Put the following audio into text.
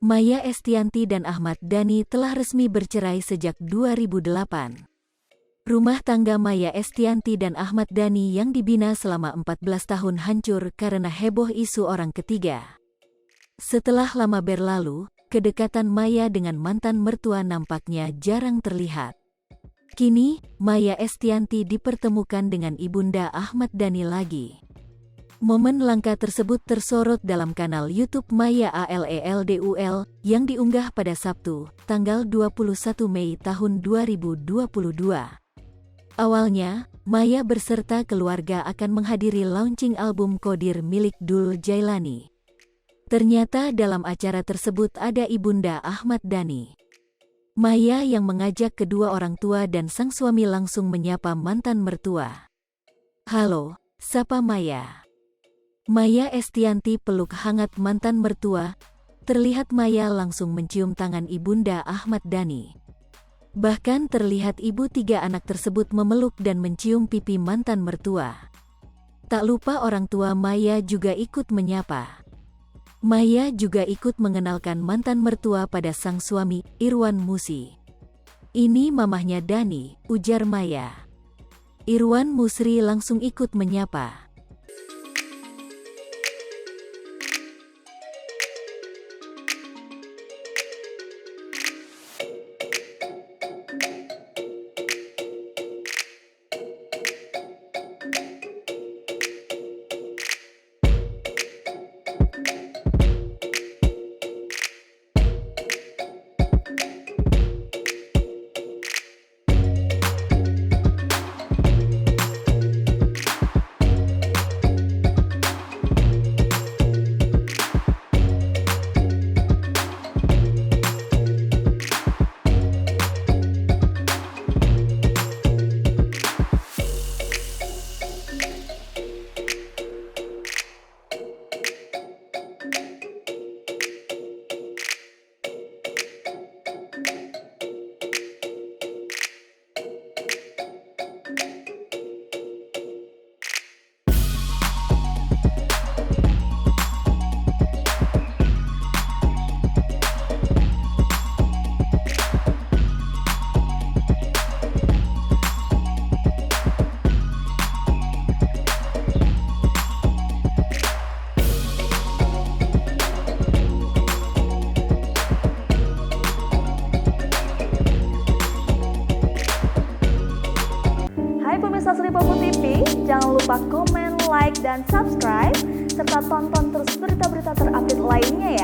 Maya Estianty dan Ahmad Dhani telah resmi bercerai sejak 2008. Rumah tangga Maya Estianty dan Ahmad Dhani yang dibina selama 14 tahun hancur karena heboh isu orang ketiga. Setelah lama berlalu, kedekatan Maya dengan mantan mertua nampaknya jarang terlihat. Kini, Maya Estianty dipertemukan dengan ibunda Ahmad Dhani lagi. Momen langka tersebut tersorot dalam kanal YouTube Maya ALELDUL yang diunggah pada Sabtu, tanggal 21 Mei tahun 2022. Awalnya, Maya beserta keluarga akan menghadiri launching album Qodir milik Dul Jailani. Ternyata dalam acara tersebut ada ibunda Ahmad Dhani. Maya yang mengajak kedua orang tua dan sang suami langsung menyapa mantan mertua. "Halo, sapa Maya." Maya Estianty peluk hangat mantan mertua. Terlihat Maya langsung mencium tangan ibunda Ahmad Dhani. Bahkan terlihat ibu tiga anak tersebut memeluk dan mencium pipi mantan mertua. Tak lupa orang tua Maya juga ikut menyapa. Maya juga ikut mengenalkan mantan mertua pada sang suami, Irwan Musi. "Ini mamahnya Dhani," ujar Maya. Irwan Musri langsung ikut menyapa. Hai pemirsa Sri Popo TV, jangan lupa komen, like, dan subscribe, serta tonton terus berita-berita terupdate lainnya ya.